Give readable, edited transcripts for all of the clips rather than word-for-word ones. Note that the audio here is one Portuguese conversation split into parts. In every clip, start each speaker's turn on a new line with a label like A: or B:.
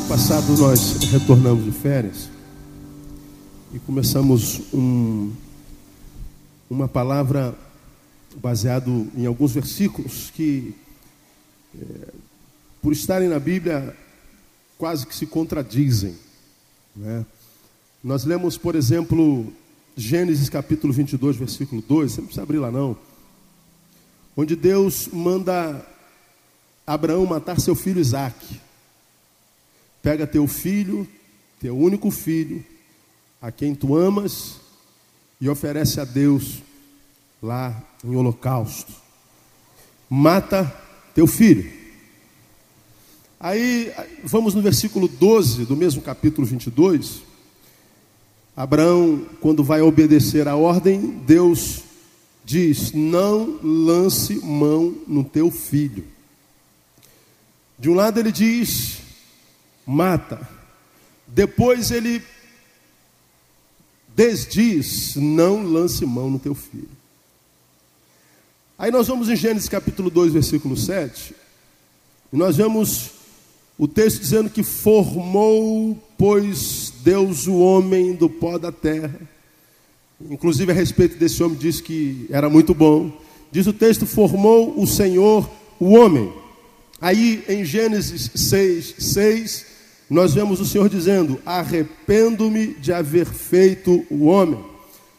A: Domingo passado nós retornamos de férias e começamos uma palavra baseado em alguns versículos que, por estarem na Bíblia, quase que se contradizem, né? Nós lemos, por exemplo, Gênesis capítulo 22, versículo 2, você não precisa abrir lá não, onde Deus manda Abraão matar seu filho Isaque. Pega teu filho, teu único filho, a quem tu amas, e oferece a Deus lá em holocausto. Mata teu filho. Aí vamos no versículo 12 do mesmo capítulo 22. Abraão, quando vai obedecer a ordem, Deus diz: não lance mão no teu filho. De um lado ele diz: mata. Depois ele desdiz: não lance mão no teu filho. Aí nós vamos em Gênesis capítulo 2, versículo 7, e nós vemos o texto dizendo que formou, pois, Deus o homem do pó da terra. Inclusive a respeito desse homem diz que era muito bom. Diz o texto: formou o Senhor o homem. Aí em Gênesis 6, nós vemos o Senhor dizendo: arrependo-me de haver feito o homem.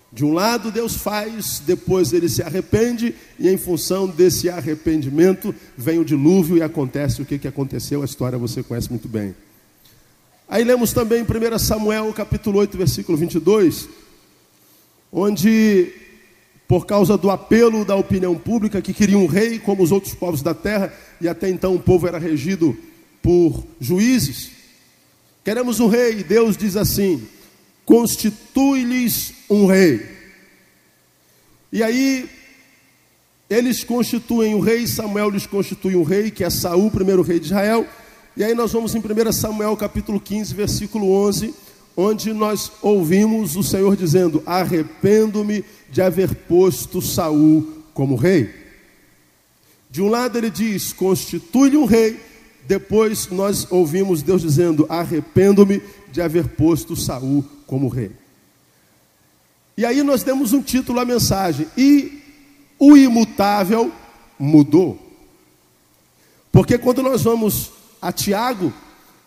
A: De um lado Deus faz, depois ele se arrepende, e em função desse arrependimento vem o dilúvio e acontece o que aconteceu. A história você conhece muito bem. Aí lemos também em 1 Samuel capítulo 8, versículo 22, onde, por causa do apelo da opinião pública, que queria um rei como os outros povos da terra, e até então o povo era regido por juízes, queremos um rei, e Deus diz assim: constitui-lhes um rei. E aí eles constituem o rei, Samuel lhes constitui um rei, que é Saul, primeiro rei de Israel. E aí nós vamos em 1 Samuel capítulo 15, versículo 11, onde nós ouvimos o Senhor dizendo: arrependo-me de haver posto Saul como rei. De um lado ele diz: constitui-lhe um rei. Depois nós ouvimos Deus dizendo: arrependo-me de haver posto Saul como rei. E aí nós demos um título à mensagem: e o imutável mudou. Porque quando nós vamos a Tiago,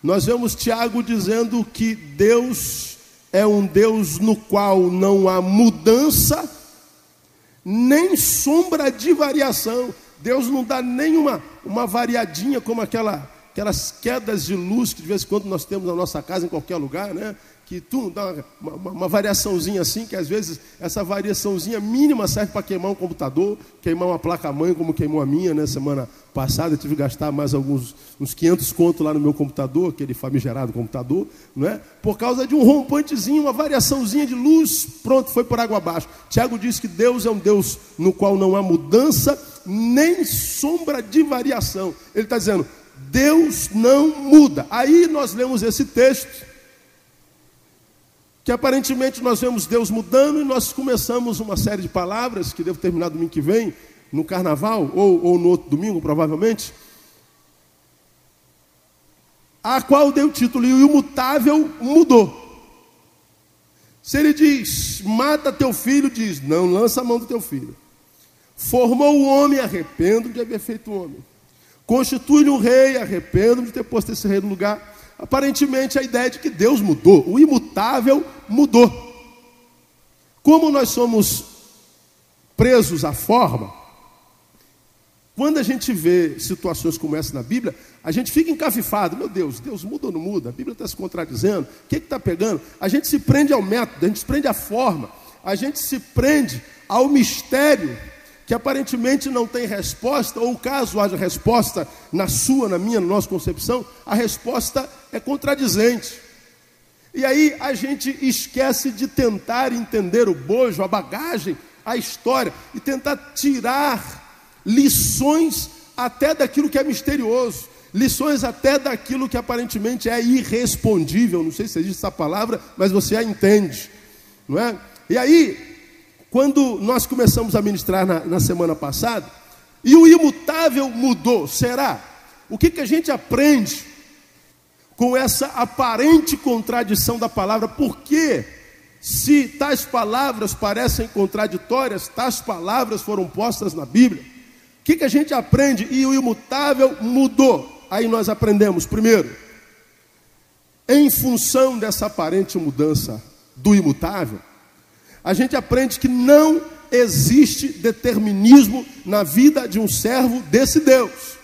A: nós vemos Tiago dizendo que Deus é um Deus no qual não há mudança, nem sombra de variação. Deus não dá nenhuma variadinha como aquelas quedas de luz que de vez em quando nós temos na nossa casa, em qualquer lugar, né? Que tu dá uma variaçãozinha assim, que às vezes essa variaçãozinha mínima serve para queimar um computador, queimar uma placa-mãe, como queimou a minha, né? Semana passada eu tive que gastar mais uns 500 conto lá no meu computador, aquele famigerado computador, não é? Por causa de um rompantezinho, uma variaçãozinha de luz, pronto, foi por água abaixo. Tiago diz que Deus é um Deus no qual não há mudança, nem sombra de variação. Ele está dizendo: Deus não muda. Aí nós lemos esse texto, que aparentemente nós vemos Deus mudando, e nós começamos uma série de palavras, que devo terminar domingo que vem, no carnaval, ou no outro domingo, provavelmente, a qual deu o título: e o imutável mudou. Se ele diz: mata teu filho, diz: não lança a mão do teu filho. Formou o homem, arrependo de haver feito o homem. Constitui-lhe um rei, arrependo de ter posto esse rei no lugar. Aparentemente a ideia é de que Deus mudou, o imutável mudou. Como nós somos presos à forma, quando a gente vê situações como essa na Bíblia, a gente fica encafifado: meu Deus, Deus muda ou não muda? A Bíblia está se contradizendo, o que está pegando? A gente se prende ao método, a gente se prende à forma, a gente se prende ao mistério, que aparentemente não tem resposta, ou caso haja resposta na sua, na minha, na nossa concepção, a resposta é contradizente. E aí a gente esquece de tentar entender o bojo, a bagagem, a história, e tentar tirar lições até daquilo que é misterioso, lições até daquilo que aparentemente é irrespondível. Não sei se existe essa palavra, mas você a entende, não é? E aí, quando nós começamos a ministrar na semana passada, e o imutável mudou, será? O que a gente aprende com essa aparente contradição da palavra. Porque se tais palavras parecem contraditórias, tais palavras foram postas na Bíblia. O que a gente aprende? E o imutável mudou. Aí nós aprendemos, primeiro, em função dessa aparente mudança do imutável, a gente aprende que não existe determinismo na vida de um servo desse Deus.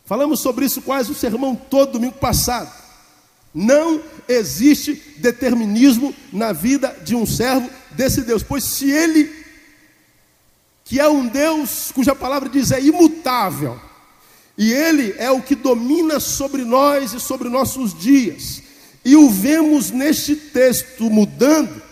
A: Falamos sobre isso quase o sermão todo domingo passado. Não existe determinismo na vida de um servo desse Deus. Pois se ele, que é um Deus cuja palavra diz é imutável, e ele é o que domina sobre nós e sobre nossos dias, e o vemos neste texto mudando,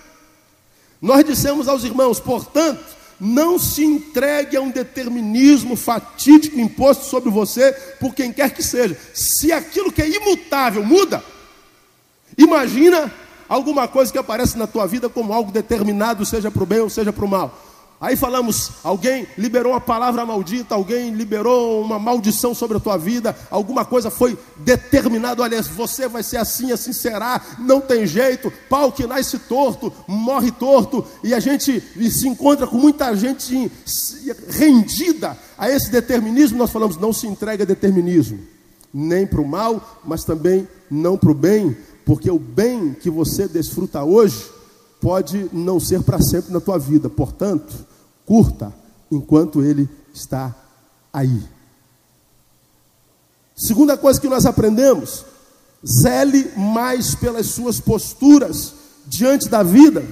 A: nós dissemos aos irmãos, portanto, não se entregue a um determinismo fatídico imposto sobre você por quem quer que seja. Se aquilo que é imutável muda, imagina alguma coisa que aparece na tua vida como algo determinado, seja para o bem ou seja para o mal. Aí falamos, alguém liberou uma palavra maldita, alguém liberou uma maldição sobre a tua vida, alguma coisa foi determinada, olha, você vai ser assim, assim será, não tem jeito, pau que nasce torto, morre torto, e a gente se encontra com muita gente rendida a esse determinismo. Nós falamos, não se entrega a determinismo, nem para o mal, mas também não para o bem, porque o bem que você desfruta hoje pode não ser para sempre na tua vida, portanto, curta enquanto ele está aí. Segunda coisa que nós aprendemos, zele mais pelas suas posturas diante da vida,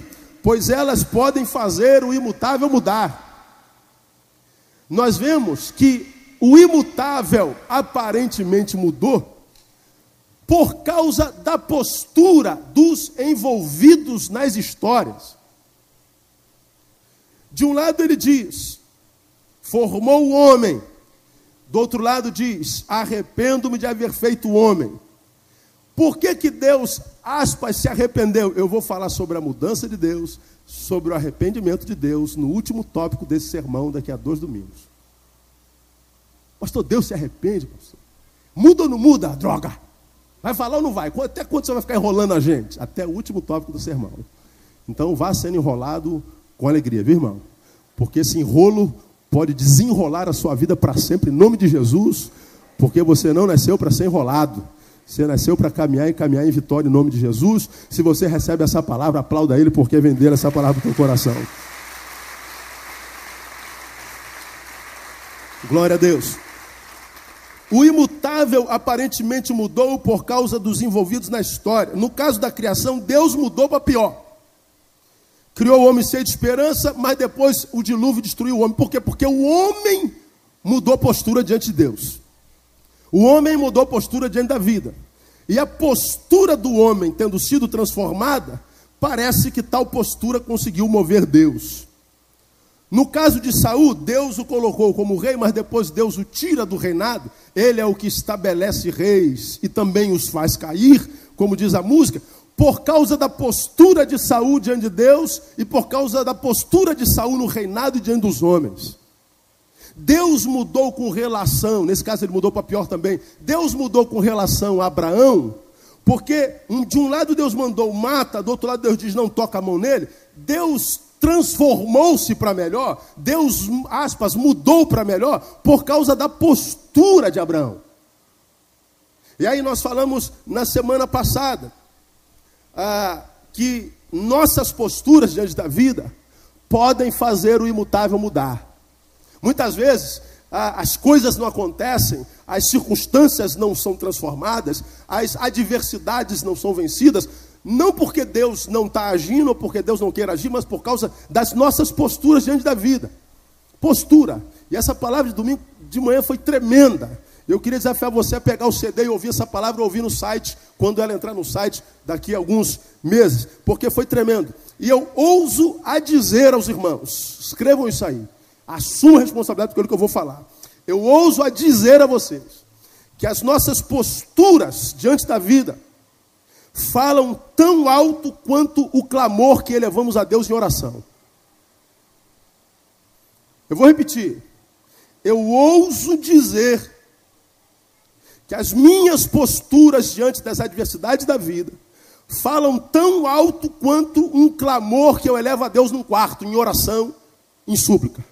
A: pois elas podem fazer o imutável mudar. Nós vemos que o imutável aparentemente mudou por causa da postura dos envolvidos nas histórias. De um lado ele diz, formou o homem. Do outro lado diz, arrependo-me de haver feito o homem. Por que Deus, aspas, se arrependeu? Eu vou falar sobre a mudança de Deus, sobre o arrependimento de Deus, no último tópico desse sermão, daqui a 2 domingos. Pastor, Deus se arrepende, pastor? Muda ou não muda? Droga! Vai falar ou não vai? Até quando você vai ficar enrolando a gente? Até o último tópico do sermão. Então vá sendo enrolado com alegria, viu, irmão? Porque esse enrolo pode desenrolar a sua vida para sempre, em nome de Jesus, porque você não nasceu para ser enrolado. Você nasceu para caminhar e caminhar em vitória, em nome de Jesus. Se você recebe essa palavra, aplauda ele, porque vender essa palavra do teu coração. Glória a Deus. O imutável aparentemente mudou por causa dos envolvidos na história. No caso da criação, Deus mudou para pior. Criou o homem cheio de esperança, mas depois o dilúvio destruiu o homem. Por quê? Porque o homem mudou postura diante de Deus. O homem mudou postura diante da vida. E a postura do homem tendo sido transformada, parece que tal postura conseguiu mover Deus. No caso de Saul, Deus o colocou como rei, mas depois Deus o tira do reinado. Ele é o que estabelece reis e também os faz cair, como diz a música, por causa da postura de Saul diante de Deus e por causa da postura de Saul no reinado e diante dos homens. Deus mudou com relação, nesse caso ele mudou para pior também, Deus mudou com relação a Abraão, porque de um lado Deus mandou mata, do outro lado Deus diz não toca a mão nele. Deus transformou-se para melhor, Deus, aspas, mudou para melhor por causa da postura de Abraão. E aí nós falamos na semana passada, que nossas posturas diante da vida podem fazer o imutável mudar. Muitas vezes as coisas não acontecem, as circunstâncias não são transformadas, as adversidades não são vencidas, não porque Deus não está agindo ou porque Deus não quer agir, mas por causa das nossas posturas diante da vida. Postura. E essa palavra de domingo de manhã foi tremenda. Eu queria desafiar você a pegar o CD e ouvir essa palavra, ouvir no site, quando ela entrar no site daqui a alguns meses, porque foi tremendo. E eu ouso a dizer aos irmãos, escrevam isso aí, assuma a responsabilidade pelo que eu vou falar. Eu ouso a dizer a vocês, que as nossas posturas diante da vida, falam tão alto quanto o clamor que elevamos a Deus em oração. Eu vou repetir. Eu ouso dizer que as minhas posturas diante das adversidades da vida falam tão alto quanto um clamor que eu elevo a Deus num quarto, em oração, em súplica.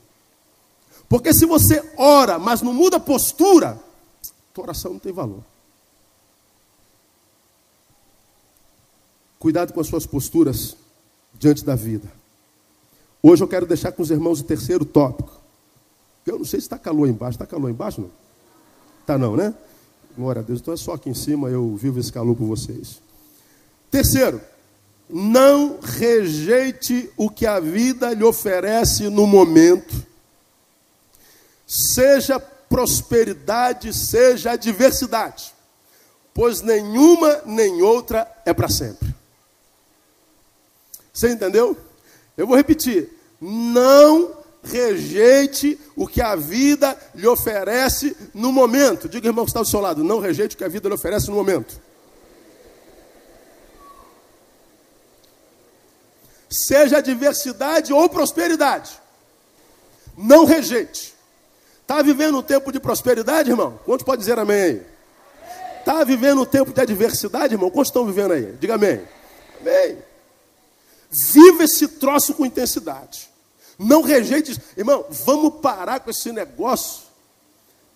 A: Porque se você ora, mas não muda a postura, tua oração não tem valor. Cuidado com as suas posturas diante da vida. Hoje eu quero deixar com os irmãos o terceiro tópico. Eu não sei se está calor embaixo. Está calor embaixo, não? Está não, né? Glória a Deus. Então é só aqui em cima, eu vivo esse calor por vocês. Terceiro, não rejeite o que a vida lhe oferece no momento. Seja prosperidade, seja adversidade. Pois nenhuma nem outra é para sempre. Você entendeu? Eu vou repetir. Não rejeite o que a vida lhe oferece no momento. Diga, irmão, que está do seu lado. Não rejeite o que a vida lhe oferece no momento. Seja adversidade ou prosperidade. Não rejeite. Está vivendo um tempo de prosperidade, irmão? Quantos podem dizer amém aí? Está vivendo um tempo de adversidade, irmão? Quantos estão vivendo aí? Diga amém. Amém. Viva esse troço com intensidade. Não rejeite isso. Irmão, vamos parar com esse negócio,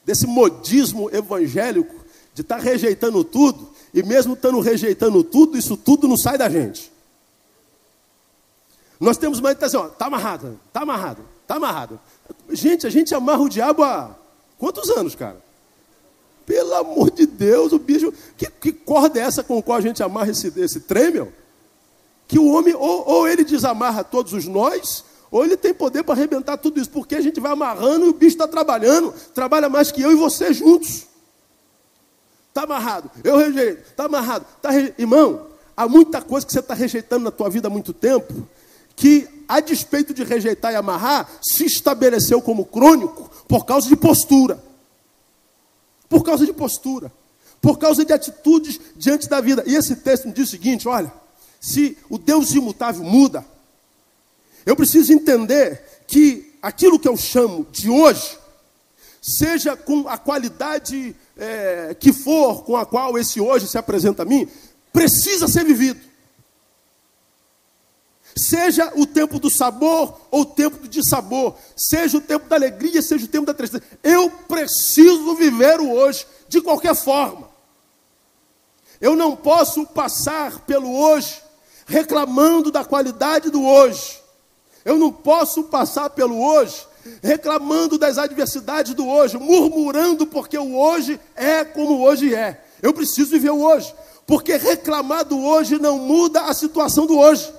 A: desse modismo evangélico, de estar rejeitando tudo, e mesmo estando rejeitando tudo, isso tudo não sai da gente. Nós temos mais que assim, ó, está amarrado, está amarrado, está amarrado. Gente, a gente amarra o diabo há quantos anos, cara? Pelo amor de Deus, o bicho... Que corda é essa com a qual a gente amarra esse trem, meu? Que o homem, ou ele desamarra todos os nós, ou ele tem poder para arrebentar tudo isso. Porque a gente vai amarrando e o bicho está trabalhando. Trabalha mais que eu e você juntos. Está amarrado, eu rejeito. Está amarrado. Irmão, há muita coisa que você está rejeitando na tua vida há muito tempo, que, a despeito de rejeitar e amarrar, se estabeleceu como crônico por causa de postura. Por causa de postura. Por causa de atitudes diante da vida. E esse texto me diz o seguinte, olha, se o Deus imutável muda, eu preciso entender que aquilo que eu chamo de hoje, seja com a qualidade que for com a qual esse hoje se apresenta a mim, precisa ser vivido. Seja o tempo do sabor ou o tempo do dissabor, seja o tempo da alegria, seja o tempo da tristeza. Eu preciso viver o hoje de qualquer forma. Eu não posso passar pelo hoje reclamando da qualidade do hoje. Eu não posso passar pelo hoje reclamando das adversidades do hoje, murmurando porque o hoje é como o hoje é. Eu preciso viver o hoje, porque reclamar do hoje não muda a situação do hoje.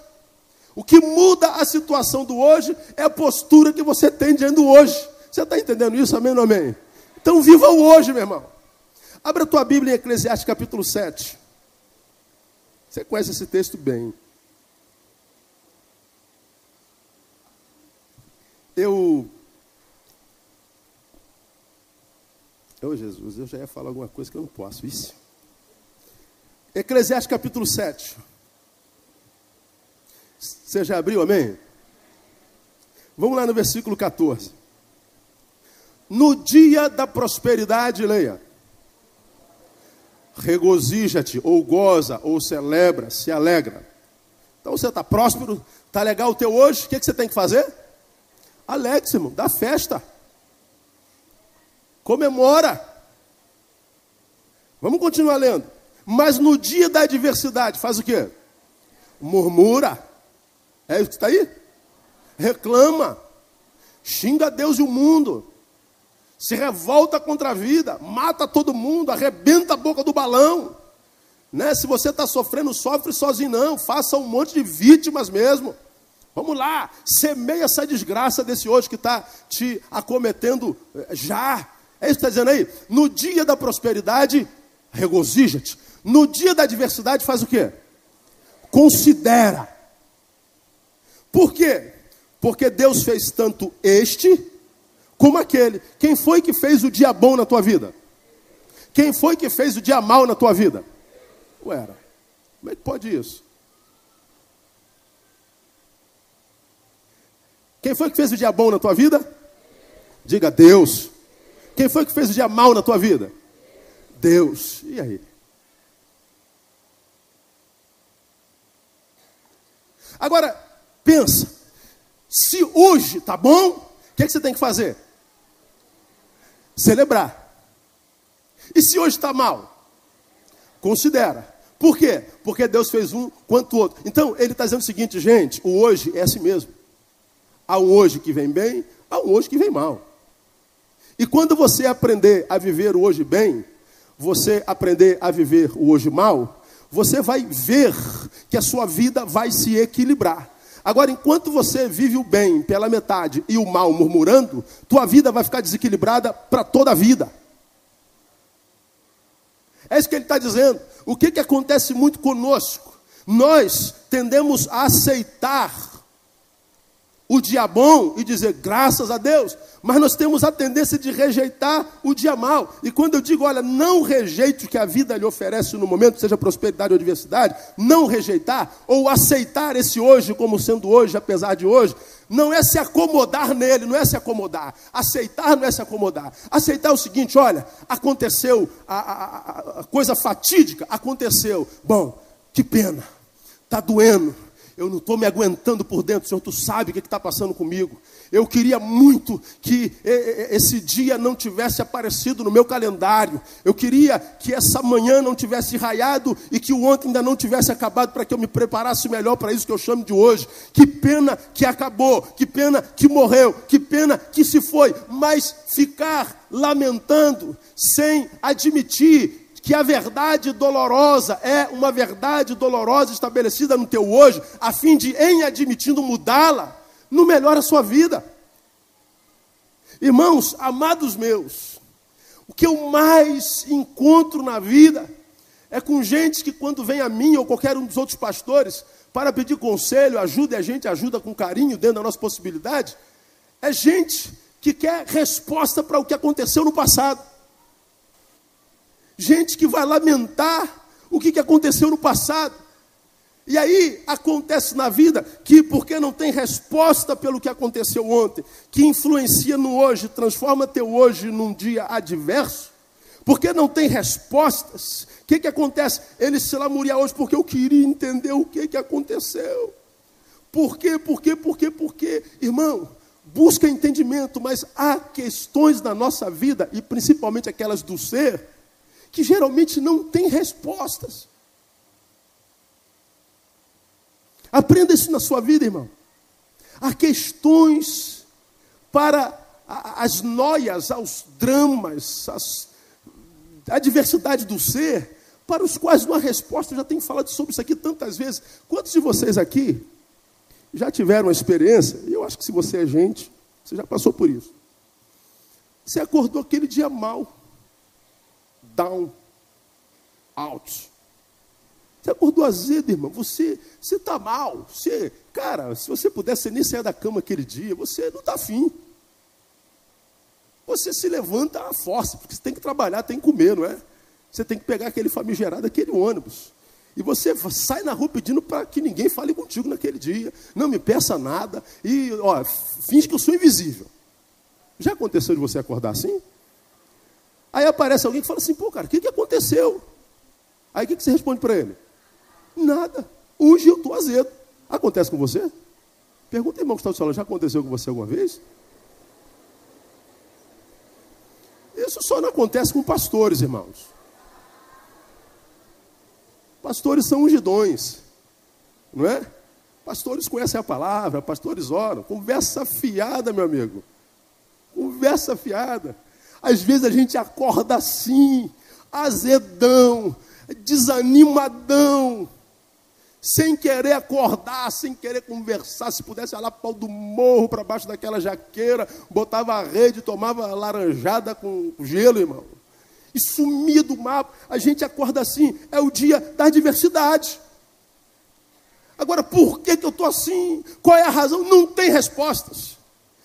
A: O que muda a situação do hoje é a postura que você tem diante do hoje. Você está entendendo isso? Amém ou não amém? Então viva o hoje, meu irmão. Abra a tua Bíblia em Eclesiastes capítulo 7. Você conhece esse texto bem. Jesus, eu já ia falar alguma coisa que eu não posso. Isso. Eclesiastes capítulo 7. Você já abriu, amém? Vamos lá no versículo 14. No dia da prosperidade, leia. Regozija-te, ou goza, ou celebra, se alegra. Então você está próspero, está legal o teu hoje, o que você tem que fazer? Alegre-se, irmão, dá festa. Comemora. Vamos continuar lendo. Mas no dia da adversidade, faz o quê? Murmura. É isso que está aí? Reclama. Xinga Deus e o mundo. Se revolta contra a vida. Mata todo mundo. Arrebenta a boca do balão. Né? Se você está sofrendo, sofre sozinho não. Faça um monte de vítimas mesmo. Vamos lá. Semeia essa desgraça desse hoje que está te acometendo já. É isso que está dizendo aí? No dia da prosperidade, regozija-te. No dia da adversidade, faz o quê? Considera. Por quê? Porque Deus fez tanto este como aquele. Quem foi que fez o dia bom na tua vida? Quem foi que fez o dia mal na tua vida? Ué, como é que pode isso? Quem foi que fez o dia bom na tua vida? Diga Deus. Quem foi que fez o dia mal na tua vida? Deus. E aí? Agora, pensa, se hoje tá bom, o que você tem que fazer? Celebrar. E se hoje está mal? Considera. Por quê? Porque Deus fez um quanto o outro. Então, ele está dizendo o seguinte, gente, o hoje é assim mesmo. Há um hoje que vem bem, há um hoje que vem mal. E quando você aprender a viver o hoje bem, você aprender a viver o hoje mal, você vai ver que a sua vida vai se equilibrar. Agora, enquanto você vive o bem pela metade e o mal murmurando, tua vida vai ficar desequilibrada para toda a vida. É isso que ele está dizendo. O que acontece muito conosco? Nós tendemos a aceitar o dia bom e dizer graças a Deus, mas nós temos a tendência de rejeitar o dia mal. E quando eu digo, olha, não rejeite o que a vida lhe oferece no momento, seja prosperidade ou adversidade, não rejeitar ou aceitar esse hoje como sendo hoje, apesar de hoje, não é se acomodar nele, não é se acomodar. Aceitar não é se acomodar. Aceitar é o seguinte, olha, aconteceu a coisa fatídica, aconteceu. Bom, que pena, está doendo. Eu não estou me aguentando por dentro, Senhor, tu sabe o que está passando comigo. Eu queria muito que esse dia não tivesse aparecido no meu calendário. Eu queria que essa manhã não tivesse raiado e que o ontem ainda não tivesse acabado para que eu me preparasse melhor para isso que eu chamo de hoje. Que pena que acabou, que pena que morreu, que pena que se foi. Mas ficar lamentando sem admitir que a verdade dolorosa é uma verdade dolorosa estabelecida no teu hoje, a fim de, em admitindo, mudá-la, não melhora a sua vida. Irmãos, amados meus, o que eu mais encontro na vida é com gente que quando vem a mim ou qualquer um dos outros pastores para pedir conselho, ajuda, e a gente ajuda com carinho dentro da nossa possibilidade, é gente que quer resposta para o que aconteceu no passado. Gente que vai lamentar o que aconteceu no passado. E aí acontece na vida que, porque não tem resposta pelo que aconteceu ontem, que influencia no hoje, transforma teu hoje num dia adverso, porque não tem respostas, o que acontece? Ele se lamuria hoje porque eu queria entender o que aconteceu. Por quê? Irmão, busca entendimento, mas há questões na nossa vida, e principalmente aquelas do ser, que geralmente não tem respostas. Aprenda isso na sua vida, irmão. Há questões para as noias, aos dramas, a diversidade do ser, para os quais não há resposta. Eu já tenho falado sobre isso aqui tantas vezes. Quantos de vocês aqui já tiveram uma experiência? E eu acho que se você é gente, você já passou por isso. Você acordou aquele dia mal. Down, out. Você acordou azedo, irmão. Você está mal. Cara, se você pudesse nem sair da cama aquele dia, você não está afim. Você se levanta à força, porque você tem que trabalhar, tem que comer, não é? Você tem que pegar aquele famigerado, aquele ônibus. E você sai na rua pedindo para que ninguém fale contigo naquele dia. Não me peça nada. E, finge que eu sou invisível. Já aconteceu de você acordar assim? Aí aparece alguém que fala assim, pô, cara, o que aconteceu? Aí o que você responde para ele? Nada. Hoje eu estou azedo. Acontece com você? Pergunta, irmão, que está do salão, já aconteceu com você alguma vez? Isso só não acontece com pastores, irmãos. Pastores são ungidões, não é? Pastores conhecem a palavra, pastores oram. Conversa fiada, meu amigo. Conversa fiada. Às vezes a gente acorda assim, azedão, desanimadão, sem querer acordar, sem querer conversar. Se pudesse ir lá para o pau do morro, para baixo daquela jaqueira, botava a rede, tomava laranjada com gelo, irmão. E sumia do mapa. A gente acorda assim, é o dia da adversidade. Agora, por que eu estou assim? Qual é a razão? Não tem respostas.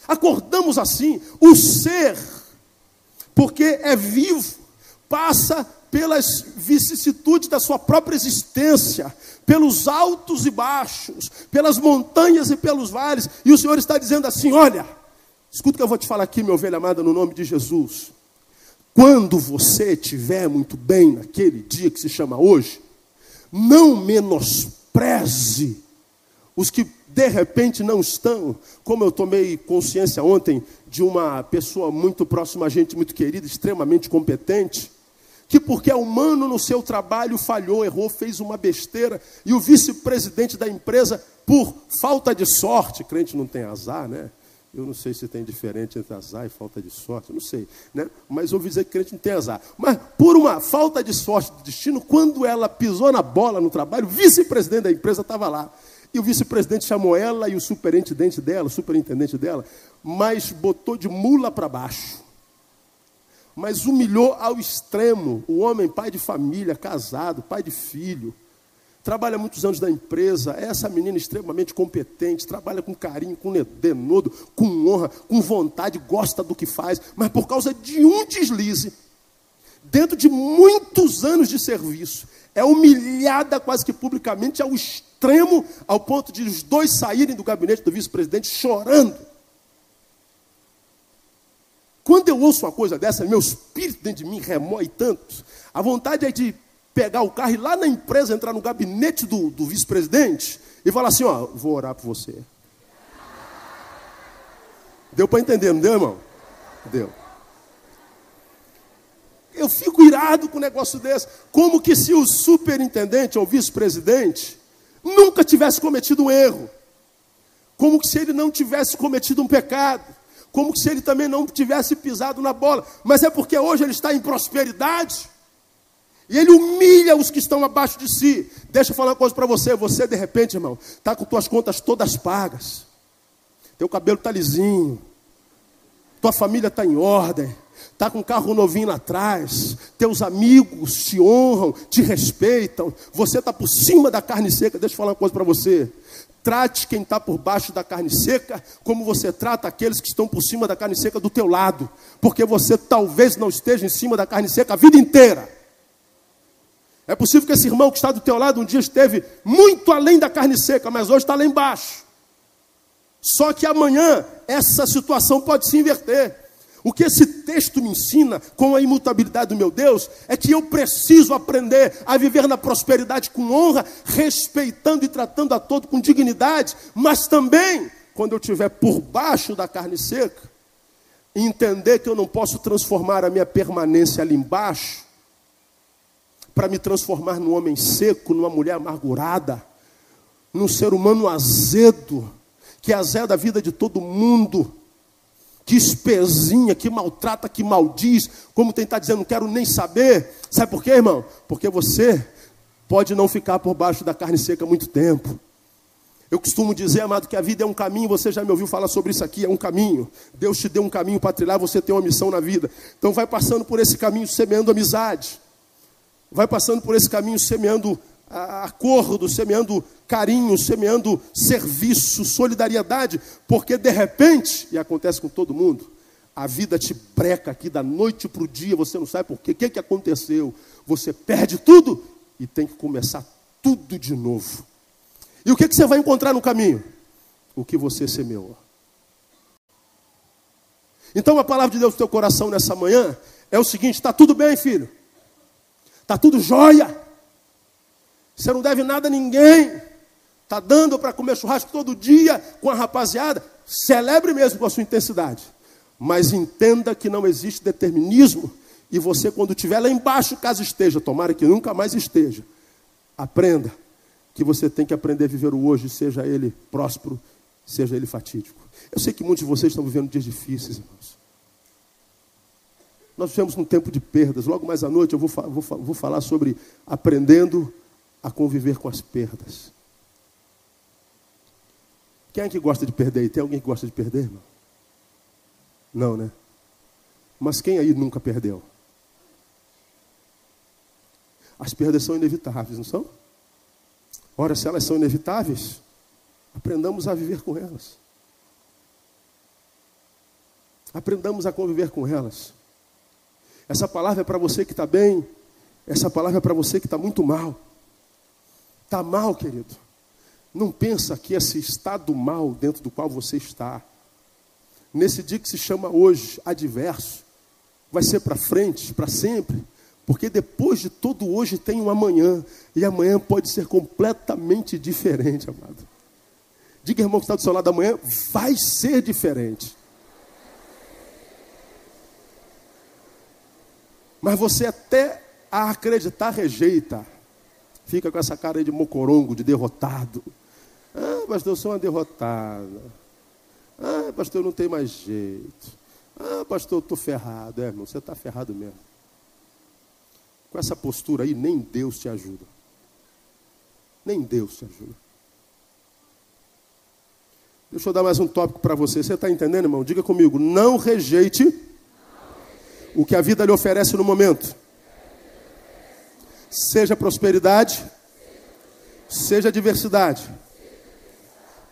A: Acordamos assim. O ser, porque é vivo, passa pelas vicissitudes da sua própria existência, pelos altos e baixos, pelas montanhas e pelos vales. E o Senhor está dizendo assim, olha, escuta o que eu vou te falar aqui, minha ovelha amada, no nome de Jesus. quando você estiver muito bem naquele dia que se chama hoje, não menospreze os que de repente não estão. Como eu tomei consciência ontem de uma pessoa muito próxima a gente, muito querida, extremamente competente, que porque é humano no seu trabalho falhou, errou, fez uma besteira, e o vice-presidente da empresa, por falta de sorte, crente não tem azar, né? Eu não sei se tem diferente entre azar e falta de sorte, eu não sei, né? Mas ouvi dizer que crente não tem azar. Mas por uma falta de sorte do destino, quando ela pisou na bola no trabalho, o vice-presidente da empresa estava lá. E o vice-presidente chamou ela e o superintendente dela, mas botou de mula para baixo. Mas humilhou ao extremo. O homem, pai de família, casado, pai de filho, trabalha muitos anos na empresa, é essa menina extremamente competente, trabalha com carinho, com denodo, com honra, com vontade, gosta do que faz, mas por causa de um deslize, dentro de muitos anos de serviço, é humilhada quase que publicamente ao extremo, ao ponto de os dois saírem do gabinete do vice-presidente chorando. Quando eu ouço uma coisa dessa, meu espírito dentro de mim remói tanto. A vontade é de pegar o carro e ir lá na empresa, entrar no gabinete do vice-presidente e falar assim, ó, vou orar por você. Deu para entender, não deu, irmão? Deu. Eu fico irado com um negócio desse. Como que se o superintendente ou vice-presidente nunca tivesse cometido um erro. Como que se ele não tivesse cometido um pecado. Como se ele também não tivesse pisado na bola. Mas é porque hoje ele está em prosperidade. E ele humilha os que estão abaixo de si. Deixa eu falar uma coisa para você. Você, de repente, irmão, está com tuas contas todas pagas. Teu cabelo está lisinho. Tua família está em ordem. Está com um carro novinho lá atrás. Teus amigos te honram, te respeitam. Você está por cima da carne seca. Deixa eu falar uma coisa para você. Trate quem está por baixo da carne seca como você trata aqueles que estão por cima da carne seca do teu lado. Porque você talvez não esteja em cima da carne seca a vida inteira. É possível que esse irmão que está do teu lado um dia esteve muito além da carne seca, mas hoje está lá embaixo. Só que amanhã essa situação pode se inverter. O que esse texto me ensina com a imutabilidade do meu Deus é que eu preciso aprender a viver na prosperidade com honra, respeitando e tratando a todo com dignidade, mas também, quando eu estiver por baixo da carne seca, entender que eu não posso transformar a minha permanência ali embaixo para me transformar num homem seco, numa mulher amargurada, num ser humano azedo, que azeda a vida de todo mundo, que espezinha, que maltrata, que maldiz, como tentar dizer, não quero nem saber. Sabe por quê, irmão? Porque você pode não ficar por baixo da carne seca muito tempo. Eu costumo dizer, amado, que a vida é um caminho. Você já me ouviu falar sobre isso aqui, é um caminho. Deus te deu um caminho para trilhar, você tem uma missão na vida. Então vai passando por esse caminho semeando amizade. Vai passando por esse caminho semeando acordo, semeando carinho, semeando serviço, solidariedade, porque de repente, e acontece com todo mundo, a vida te breca aqui da noite para o dia, você não sabe por quê, o que aconteceu, você perde tudo e tem que começar tudo de novo. E o que você vai encontrar no caminho? O que você semeou. Então a palavra de Deus no teu coração nessa manhã é o seguinte: está tudo bem, filho, está tudo jóia. Você não deve nada a ninguém. Está dando para comer churrasco todo dia com a rapaziada. Celebre mesmo com a sua intensidade. Mas entenda que não existe determinismo. E você, quando estiver lá embaixo, caso esteja, tomara que nunca mais esteja, aprenda que você tem que aprender a viver o hoje, seja ele próspero, seja ele fatídico. Eu sei que muitos de vocês estão vivendo dias difíceis, irmãos. Nós vivemos num tempo de perdas. Logo mais à noite eu vou falar sobre aprendendo a conviver com as perdas. Quem é que gosta de perder? Tem alguém que gosta de perder, irmão? Não, né? Mas quem aí nunca perdeu? As perdas são inevitáveis, não são? Ora, se elas são inevitáveis, aprendamos a viver com elas. Aprendamos a conviver com elas. Essa palavra é para você que está bem. Essa palavra é para você que está muito mal. Está mal, querido. Não pensa que esse estado mal dentro do qual você está, nesse dia que se chama hoje adverso, vai ser para frente, para sempre, porque depois de todo hoje tem um amanhã, e amanhã pode ser completamente diferente, amado. Diga, irmão, que está do seu lado, amanhã vai ser diferente. Mas você até a acreditar rejeita. Fica com essa cara aí de mocorongo, de derrotado. Ah, pastor, eu sou uma derrotada. Ah, pastor, eu não tenho mais jeito. Ah, pastor, eu estou ferrado. Irmão, você está ferrado mesmo. Com essa postura aí, nem Deus te ajuda. Nem Deus te ajuda. Deixa eu dar mais um tópico para você. Você está entendendo, irmão? Diga comigo. Não rejeite o que a vida lhe oferece no momento. Seja prosperidade, seja adversidade.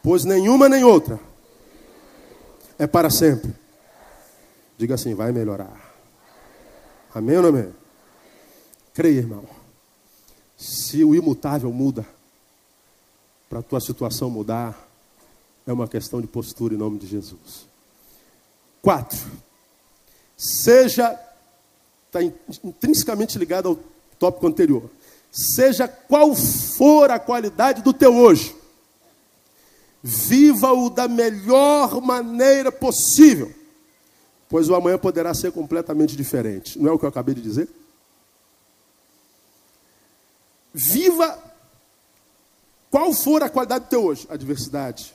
A: Pois nenhuma nem outra é para sempre. Diga assim, vai melhorar. Amém ou não amém? Creia, irmão. Se o imutável muda, para a tua situação mudar, é uma questão de postura em nome de Jesus. 4. Seja, está intrinsecamente ligado ao tópico anterior. Seja qual for a qualidade do teu hoje, viva-o da melhor maneira possível, pois o amanhã poderá ser completamente diferente. Não é o que eu acabei de dizer? Viva qual for a qualidade do teu hoje, adversidade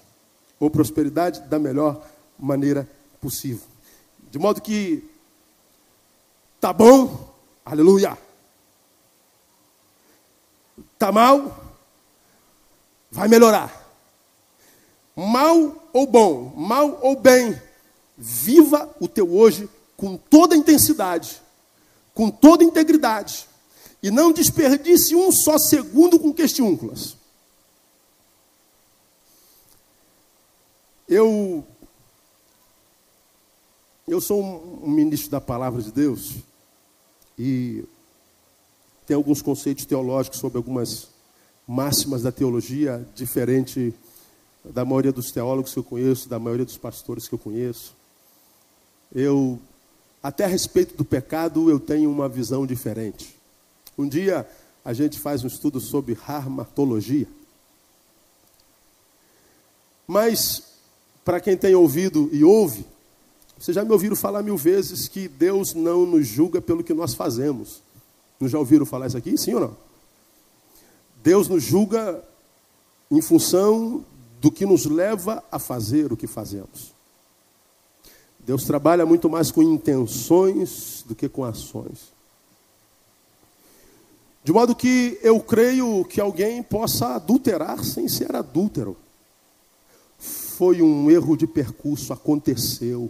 A: ou prosperidade, da melhor maneira possível. De modo que tá bom, aleluia. Tá mal, vai melhorar. Mal ou bom, mal ou bem, viva o teu hoje com toda a intensidade, com toda a integridade, e não desperdice um só segundo com questiúnculas. Eu sou um ministro da palavra de Deus e tem alguns conceitos teológicos sobre algumas máximas da teologia, diferente da maioria dos teólogos que eu conheço, da maioria dos pastores que eu conheço. Até a respeito do pecado, eu tenho uma visão diferente. Um dia a gente faz um estudo sobre harmatologia. Mas, para quem tem ouvido e ouve, vocês já me ouviram falar 1000 vezes que Deus não nos julga pelo que nós fazemos. Não já ouviram falar isso aqui? Sim ou não? Deus nos julga em função do que nos leva a fazer o que fazemos. Deus trabalha muito mais com intenções do que com ações. De modo que eu creio que alguém possa adulterar sem ser adúltero. Foi um erro de percurso, aconteceu.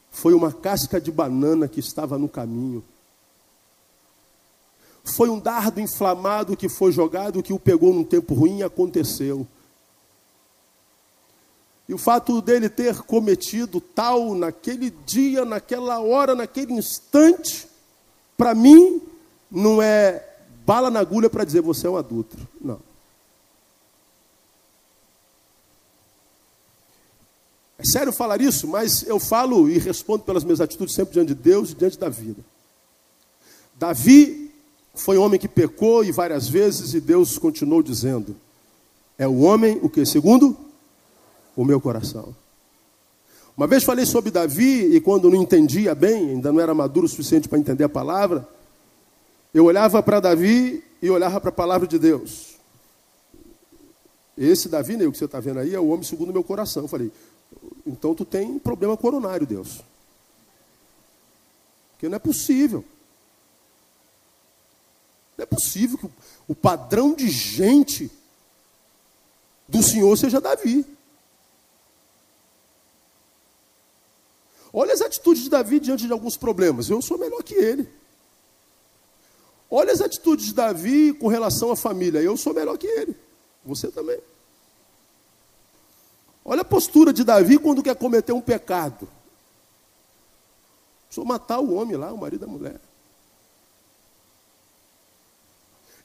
A: Foi uma casca de banana que estava no caminho. Foi um dardo inflamado que foi jogado, que o pegou num tempo ruim e aconteceu. E o fato dele ter cometido tal naquele dia, naquela hora, naquele instante, para mim, não é bala na agulha para dizer você é um adúltero. Não. É sério falar isso, mas eu falo e respondo pelas minhas atitudes sempre diante de Deus e diante da vida. Davi foi um homem que pecou e várias vezes, e Deus continuou dizendo, é o homem, o que? Segundo o meu coração. Uma vez falei sobre Davi, e quando não entendia bem, ainda não era maduro o suficiente para entender a palavra, eu olhava para Davi e olhava para a palavra de Deus. Esse Davi, né, o que você está vendo aí, é o homem segundo o meu coração. Eu falei, então tu tem problema coronário, Deus. Porque não é possível. Não é possível que o padrão de gente do Senhor seja Davi. Olha as atitudes de Davi diante de alguns problemas. Eu sou melhor que ele. Olha as atitudes de Davi com relação à família. Eu sou melhor que ele. Você também. Olha a postura de Davi quando quer cometer um pecado. Só matar o homem lá, o marido da mulher.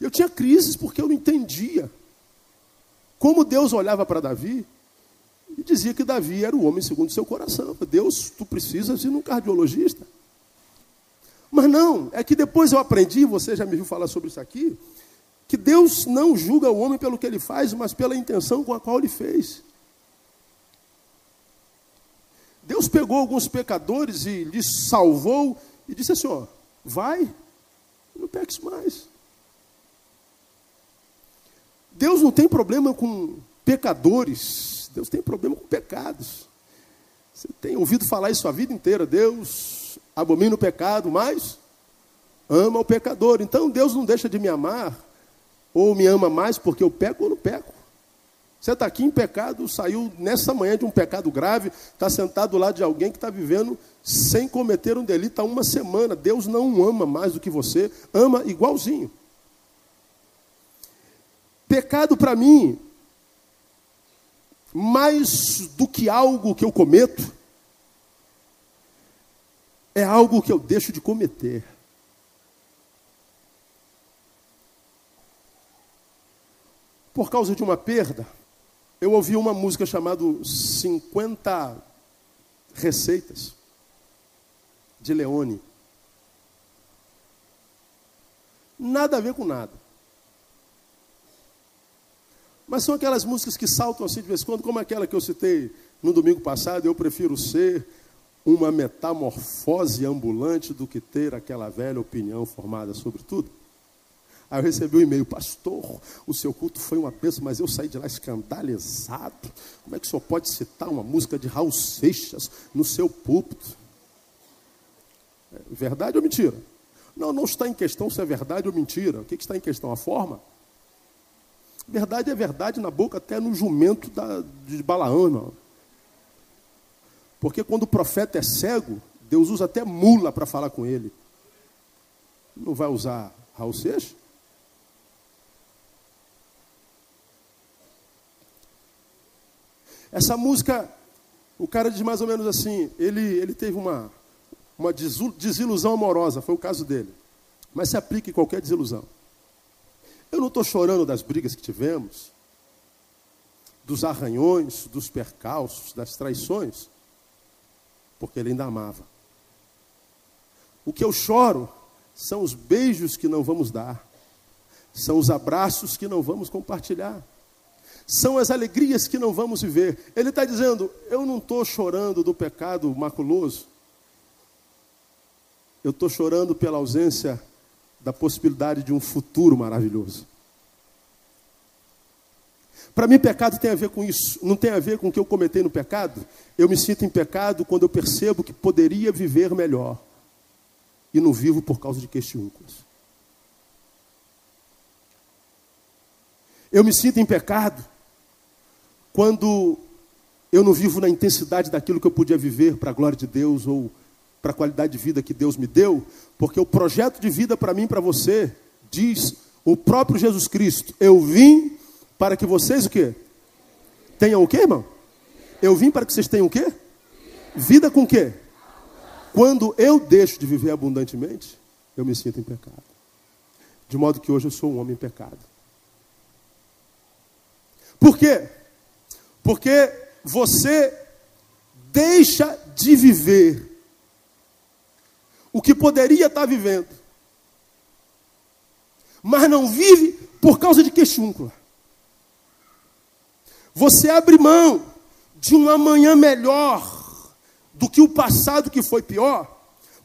A: Eu tinha crises porque eu não entendia como Deus olhava para Davi e dizia que Davi era o homem segundo o seu coração. Deus, tu precisas ir num cardiologista. Mas não, é que depois eu aprendi, você já me viu falar sobre isso aqui, que Deus não julga o homem pelo que ele faz, mas pela intenção com a qual ele fez. Deus pegou alguns pecadores e lhes salvou e disse assim, ó, vai, não peques mais. Deus não tem problema com pecadores, Deus tem problema com pecados. Você tem ouvido falar isso a vida inteira, Deus abomina o pecado, mas ama o pecador. Então Deus não deixa de me amar, ou me ama mais porque eu peco ou não peco. Você está aqui em pecado, saiu nessa manhã de um pecado grave, está sentado do lado de alguém que está vivendo sem cometer um delito há uma semana. Deus não ama mais do que você, ama igualzinho. Pecado para mim, mais do que algo que eu cometo, é algo que eu deixo de cometer. Por causa de uma perda, eu ouvi uma música chamada 50 Receitas, de Leone. Nada a ver com nada. Mas são aquelas músicas que saltam assim de vez em quando, como aquela que eu citei no domingo passado, eu prefiro ser uma metamorfose ambulante do que ter aquela velha opinião formada sobre tudo. Aí eu recebi um e-mail, pastor, o seu culto foi uma bênção, mas eu saí de lá escandalizado. Como é que o senhor pode citar uma música de Raul Seixas no seu púlpito? É verdade ou mentira? Não, não está em questão se é verdade ou mentira. O que está em questão? A forma? Verdade é verdade na boca, até no jumento de Balaão, irmão. Porque quando o profeta é cego, Deus usa até mula para falar com ele. Não vai usar Raul Seixas? Essa música, o cara diz mais ou menos assim, ele teve uma desilusão amorosa, foi o caso dele. Mas se aplica em qualquer desilusão. Eu não estou chorando das brigas que tivemos, dos arranhões, dos percalços, das traições, porque ele ainda amava. O que eu choro são os beijos que não vamos dar, são os abraços que não vamos compartilhar, são as alegrias que não vamos viver. Ele está dizendo, eu não estou chorando do pecado maculoso, eu estou chorando pela ausência da possibilidade de um futuro maravilhoso. Para mim, pecado tem a ver com isso, não tem a ver com o que eu cometei no pecado. Eu me sinto em pecado quando eu percebo que poderia viver melhor e não vivo por causa de questiúnculos. Eu me sinto em pecado quando eu não vivo na intensidade daquilo que eu podia viver para a glória de Deus ou para a qualidade de vida que Deus me deu, porque o projeto de vida para mim e para você, diz o próprio Jesus Cristo, eu vim para que vocês o quê? Tenham o quê, irmão? Eu vim para que vocês tenham o quê? Vida com o quê? Quando eu deixo de viver abundantemente, eu me sinto em pecado. De modo que hoje eu sou um homem em pecado. Por quê? Porque você deixa de viver o que poderia estar vivendo, mas não vive por causa de questiúncula. Você abre mão de um amanhã melhor do que o passado que foi pior,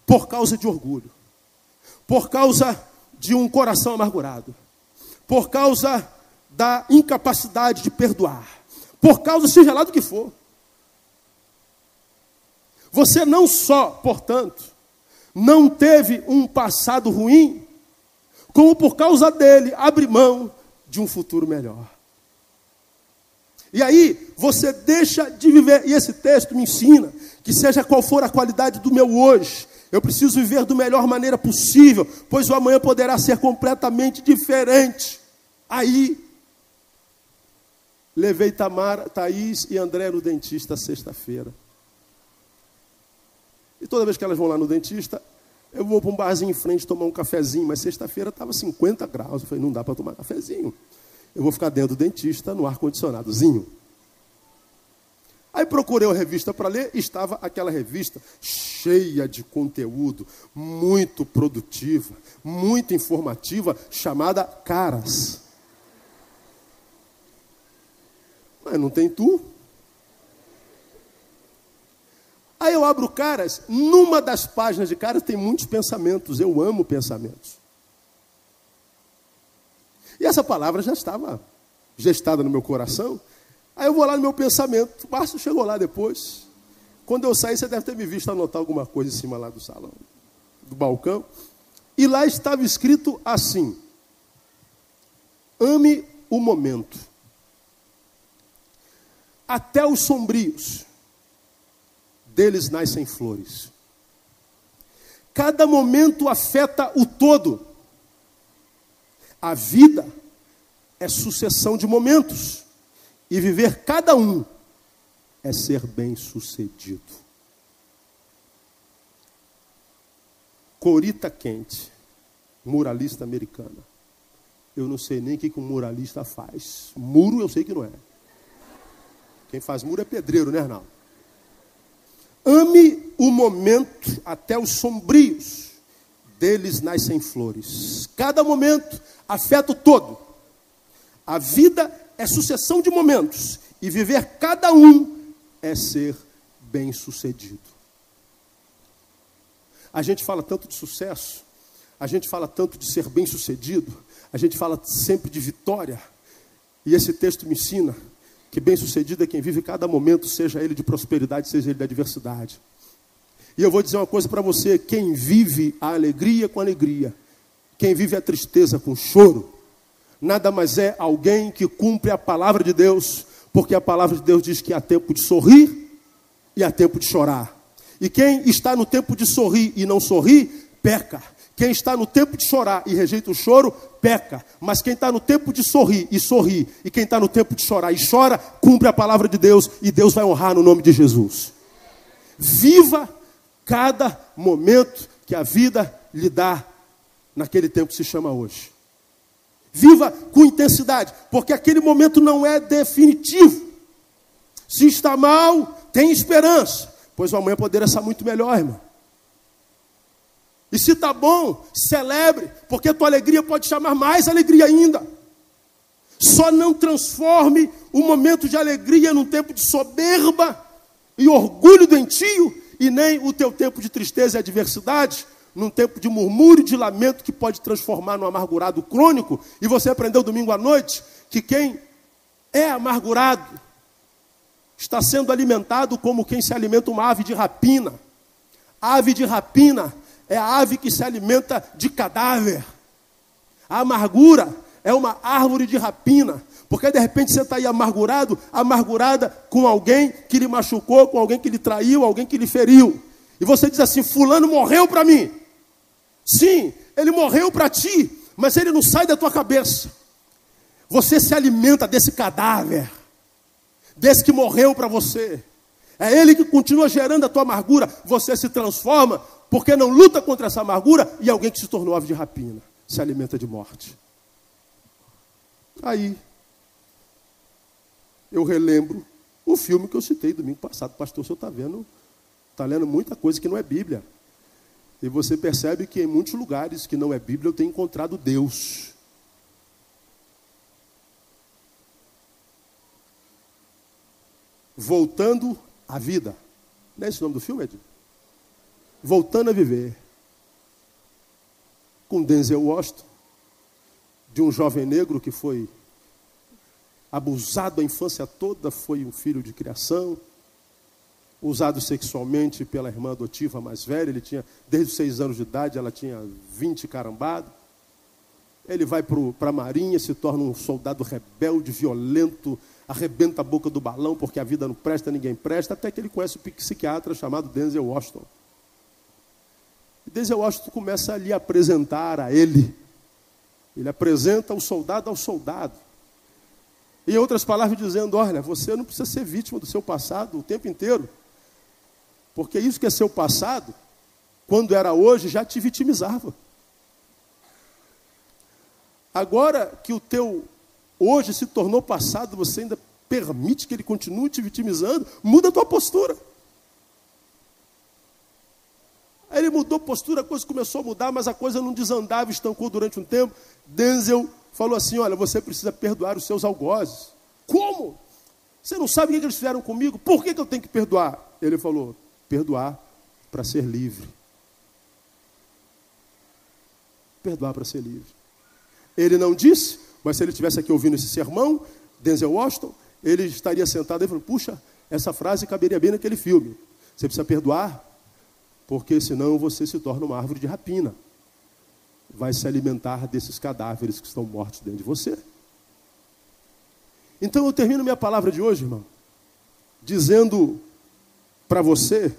A: por causa de orgulho, por causa de um coração amargurado, por causa da incapacidade de perdoar, por causa, seja lá do que for. Você não só, portanto, não teve um passado ruim, como por causa dele abre mão de um futuro melhor. E aí você deixa de viver, e esse texto me ensina que seja qual for a qualidade do meu hoje, eu preciso viver da melhor maneira possível, pois o amanhã poderá ser completamente diferente. Aí, levei Tamara, Thaís e André no dentista sexta-feira. E toda vez que elas vão lá no dentista, eu vou para um barzinho em frente tomar um cafezinho, mas sexta-feira estava 50 graus. Eu falei, não dá para tomar cafezinho. Eu vou ficar dentro do dentista no ar-condicionadozinho. Aí procurei uma revista para ler, estava aquela revista cheia de conteúdo, muito produtiva, muito informativa, chamada Caras. Mas não tem tu. Aí eu abro Caras, numa das páginas de Caras tem muitos pensamentos, eu amo pensamentos. E essa palavra já estava gestada no meu coração. Aí eu vou lá no meu pensamento, o Márcio chegou lá depois. Quando eu saí, você deve ter me visto anotar alguma coisa em cima lá do salão, do balcão. E lá estava escrito assim: ame o momento. Até os sombrios, deles nascem flores. Cada momento afeta o todo. A vida é sucessão de momentos. E viver cada um é ser bem-sucedido. Corita Kent, muralista americana. Eu não sei nem o que um muralista faz. Muro eu sei que não é. Quem faz muro é pedreiro, né, Arnaldo? Ame o momento até os sombrios, deles nascem flores. Cada momento afeta o todo. A vida é sucessão de momentos, e viver cada um é ser bem-sucedido. A gente fala tanto de sucesso, a gente fala tanto de ser bem-sucedido, a gente fala sempre de vitória, e esse texto me ensina que bem-sucedido é quem vive cada momento, seja ele de prosperidade, seja ele de adversidade. E eu vou dizer uma coisa para você: quem vive a alegria com alegria, quem vive a tristeza com choro, nada mais é alguém que cumpre a palavra de Deus, porque a palavra de Deus diz que há tempo de sorrir e há tempo de chorar. E quem está no tempo de sorrir e não sorrir, peca. Quem está no tempo de chorar e rejeita o choro, peca. Mas quem está no tempo de sorrir e sorri, e quem está no tempo de chorar e chora, cumpre a palavra de Deus, e Deus vai honrar no nome de Jesus. Viva cada momento que a vida lhe dá naquele tempo que se chama hoje. Viva com intensidade, porque aquele momento não é definitivo. Se está mal, tem esperança, pois o amanhã poderá estar muito melhor, irmão. E se está bom, celebre, porque a tua alegria pode chamar mais alegria ainda. Só não transforme o momento de alegria num tempo de soberba e orgulho doentio, e nem o teu tempo de tristeza e adversidade num tempo de murmúrio e de lamento que pode transformar num amargurado crônico. E você aprendeu domingo à noite que quem é amargurado está sendo alimentado como quem se alimenta uma ave de rapina. A ave de rapina é a ave que se alimenta de cadáver. A amargura é uma árvore de rapina, porque de repente você está aí amargurado, amargurada com alguém que lhe machucou, com alguém que lhe traiu, alguém que lhe feriu. E você diz assim: fulano morreu para mim. Sim, ele morreu para ti, mas ele não sai da tua cabeça. Você se alimenta desse cadáver, desse que morreu para você. É ele que continua gerando a tua amargura. Você se transforma porque não luta contra essa amargura, e alguém que se tornou ave de rapina se alimenta de morte. Aí eu relembro o filme que eu citei domingo passado. Pastor, o senhor está lendo muita coisa que não é Bíblia. E você percebe que em muitos lugares que não é Bíblia eu tenho encontrado Deus. Voltando à vida. Não é esse o nome do filme, Ed? Voltando a viver. Com Denzel Washington, de um jovem negro que foi abusado a infância toda, foi um filho de criação, usado sexualmente pela irmã adotiva mais velha. Ele tinha, desde os 6 anos de idade, ela tinha 20 carambado. Ele vai para a marinha, se torna um soldado rebelde, violento, arrebenta a boca do balão, porque a vida não presta, ninguém presta, até que ele conhece um psiquiatra chamado Denzel Washington. E Denzel Washington começa a lhe apresentar a ele. Ele apresenta o soldado ao soldado. Em outras palavras, dizendo: olha, você não precisa ser vítima do seu passado o tempo inteiro, porque isso que é seu passado, quando era hoje, já te vitimizava. Agora que o teu hoje se tornou passado, você ainda permite que ele continue te vitimizando, muda a tua postura. Aí ele mudou a postura, a coisa começou a mudar, mas a coisa não desandava, estancou durante um tempo. Denzel falou assim, olha, você precisa perdoar os seus algozes. Como? Você não sabe o que eles fizeram comigo? Por que eu tenho que perdoar? Ele falou, perdoar para ser livre. Perdoar para ser livre. Ele não disse, mas se ele estivesse aqui ouvindo esse sermão, Denzel Washington, ele estaria sentado e falando, puxa, essa frase caberia bem naquele filme. Você precisa perdoar, porque senão você se torna uma árvore de rapina. Vai se alimentar desses cadáveres que estão mortos dentro de você. Então eu termino minha palavra de hoje, irmão, dizendo para você,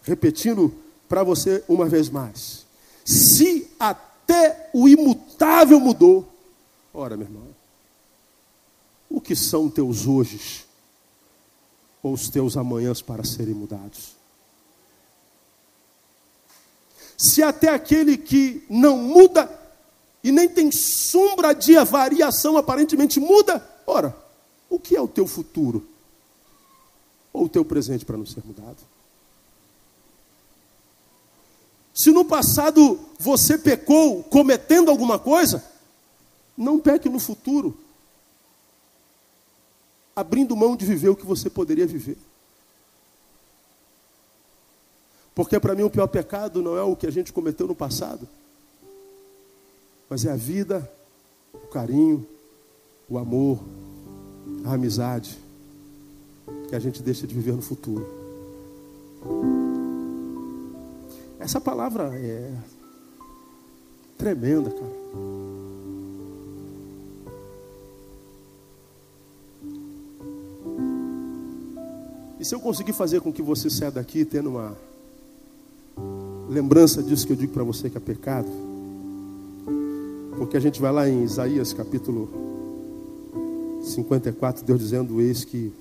A: repetindo para você uma vez mais. Se até o imutável mudou, ora, meu irmão, o que são teus hojes ou os teus amanhãs para serem mudados? Se até aquele que não muda e nem tem sombra de variação aparentemente muda, ora, o que é o teu futuro? Ou o teu presente para não ser mudado? Se no passado você pecou cometendo alguma coisa, não peque no futuro, abrindo mão de viver o que você poderia viver. Porque para mim o pior pecado não é o que a gente cometeu no passado, mas é a vida, o carinho, o amor, a amizade que a gente deixa de viver no futuro. Essa palavra é tremenda, cara. E se eu conseguir fazer com que você saia daqui tendo uma lembrança disso que eu digo para você que é pecado, porque a gente vai lá em Isaías capítulo 54, Deus dizendo, eis que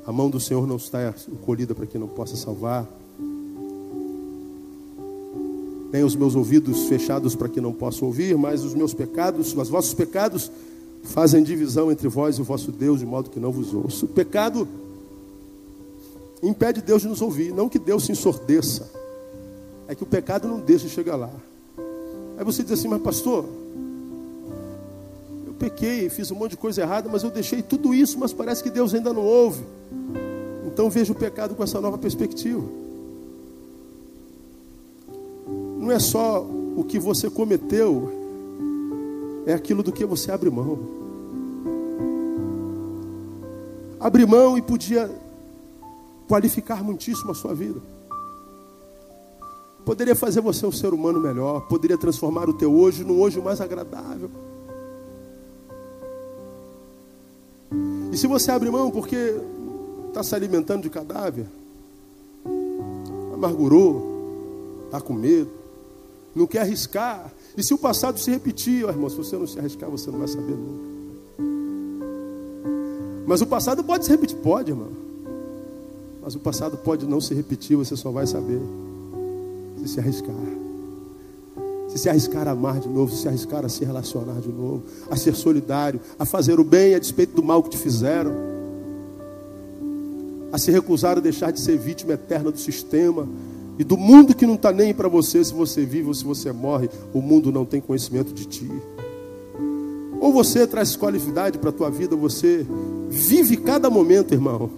A: a mão do Senhor não está encolhida para que não possa salvar, nem os meus ouvidos fechados para que não possa ouvir, mas os meus pecados, os vossos pecados fazem divisão entre vós e o vosso Deus, de modo que não vos ouço. O pecado impede Deus de nos ouvir, não que Deus se ensordeça, é que o pecado não deixa chegar lá. Aí você diz assim, mas pastor, eu pequei, fiz um monte de coisa errada, mas eu deixei tudo isso, mas parece que Deus ainda não ouve. Então veja o pecado com essa nova perspectiva. Não é só o que você cometeu, é aquilo do que você abre mão. Abre mão e podia qualificar muitíssimo a sua vida. Poderia fazer você um ser humano melhor, poderia transformar o teu hoje num hoje mais agradável. E se você abre mão porque está se alimentando de cadáver, amargurou, está com medo, não quer arriscar, e se o passado se repetir, ó, irmão, se você não se arriscar, você não vai saber nunca. Mas o passado pode se repetir, pode, irmão. Mas o passado pode não se repetir, você só vai saber se se arriscar. Se se arriscar a amar de novo, se se arriscar a se relacionar de novo, a ser solidário, a fazer o bem a despeito do mal que te fizeram, a se recusar a deixar de ser vítima eterna do sistema e do mundo que não está nem para você, se você vive ou se você morre, o mundo não tem conhecimento de ti. Ou você traz qualidade para a tua vida, você vive cada momento, irmão.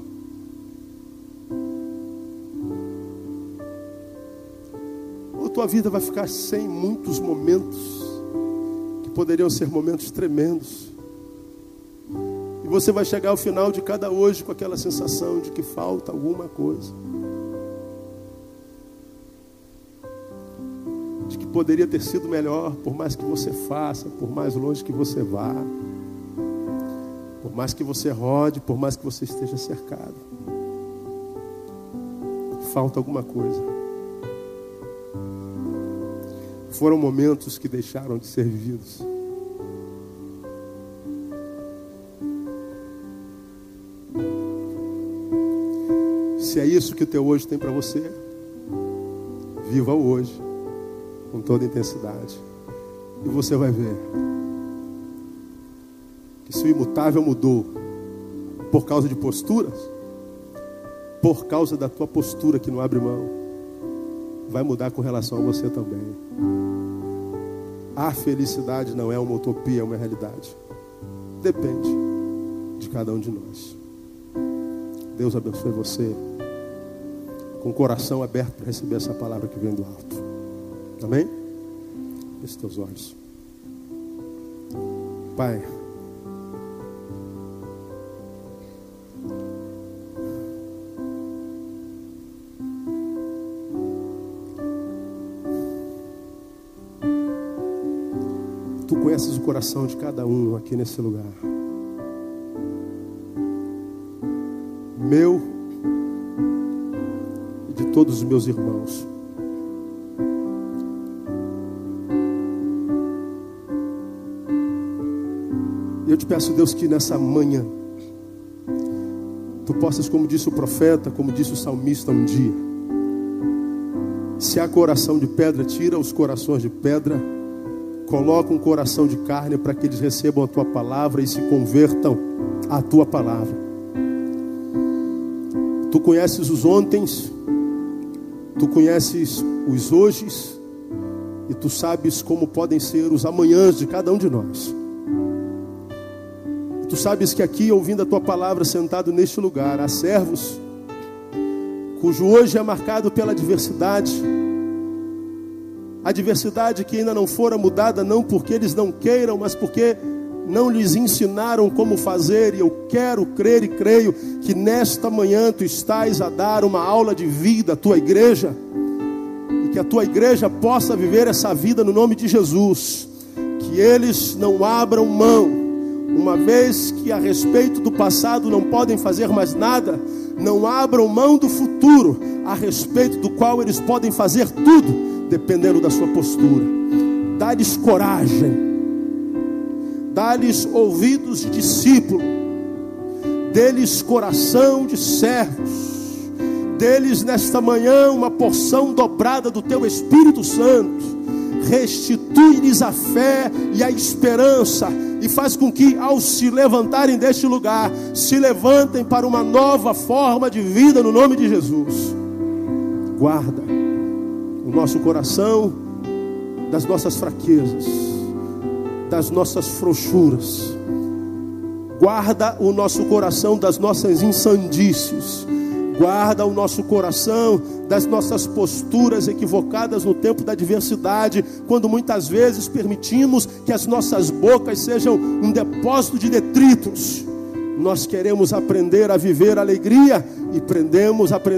A: Ou tua vida vai ficar sem muitos momentos, que poderiam ser momentos tremendos. E você vai chegar ao final de cada hoje com aquela sensação de que falta alguma coisa. De que poderia ter sido melhor, por mais que você faça, por mais longe que você vá, por mais que você rode, por mais que você esteja cercado. Falta alguma coisa. Foram momentos que deixaram de ser vividos. Se é isso que o teu hoje tem para você, viva o hoje com toda intensidade. E você vai ver que se o imutável mudou, por causa de posturas, por causa da tua postura que não abre mão, vai mudar com relação a você também. A felicidade não é uma utopia, é uma realidade. Depende de cada um de nós. Deus abençoe você com o coração aberto para receber essa palavra que vem do alto. Amém? Feche teus olhos. Pai, Tu conheces o coração de cada um aqui nesse lugar. Meu e de todos os meus irmãos. E eu te peço, Deus, que nessa manhã Tu possas, como disse o profeta, como disse o salmista um dia, se há coração de pedra, tira os corações de pedra, coloca um coração de carne para que eles recebam a Tua palavra e se convertam à Tua palavra. Tu conheces os ontens, Tu conheces os hojes, e Tu sabes como podem ser os amanhãs de cada um de nós. Tu sabes que aqui, ouvindo a Tua palavra, sentado neste lugar, há servos cujo hoje é marcado pela adversidade. A adversidade que ainda não fora mudada, não porque eles não queiram, mas porque não lhes ensinaram como fazer. E eu quero crer e creio que nesta manhã Tu estás a dar uma aula de vida à Tua igreja, e que a Tua igreja possa viver essa vida no nome de Jesus. Que eles não abram mão, uma vez que a respeito do passado não podem fazer mais nada, não abram mão do futuro, a respeito do qual eles podem fazer tudo, dependendo da sua postura. Dá-lhes coragem, dá-lhes ouvidos de discípulo, dê-lhes coração de servos, dê-lhes nesta manhã uma porção dobrada do Teu Espírito Santo. Restitui-lhes a fé e a esperança, e faz com que, ao se levantarem deste lugar, se levantem para uma nova forma de vida no nome de Jesus. Guarda o nosso coração das nossas fraquezas, das nossas frouxuras. Guarda o nosso coração das nossas insandícios. Guarda o nosso coração das nossas posturas equivocadas no tempo da adversidade, quando muitas vezes permitimos que as nossas bocas sejam um depósito de detritos. Nós queremos aprender a viver a alegria e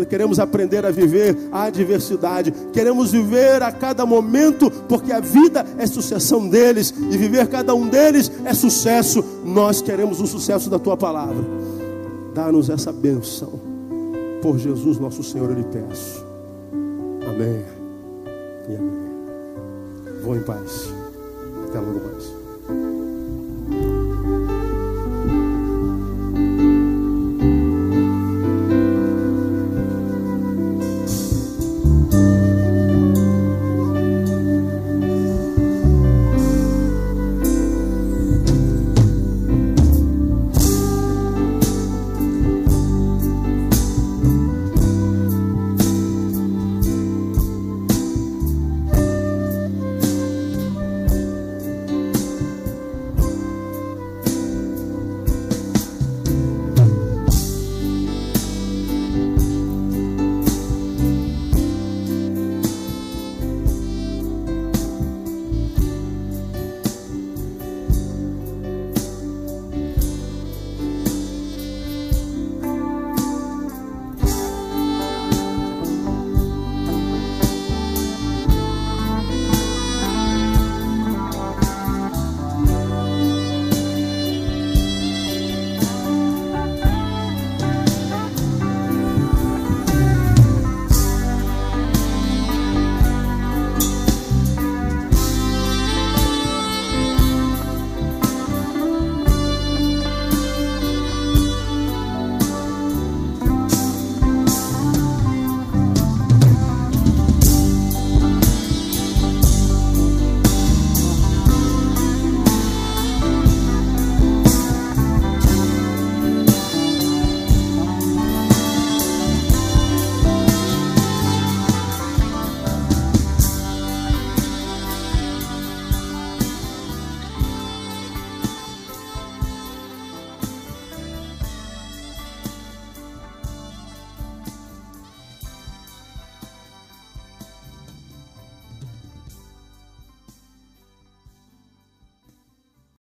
A: queremos aprender a viver a adversidade. Queremos viver a cada momento, porque a vida é sucessão deles, e viver cada um deles é sucesso. Nós queremos o sucesso da Tua palavra. Dá-nos essa bênção. Por Jesus nosso Senhor eu lhe peço. Amém e amém. Vou em paz. Até logo mais.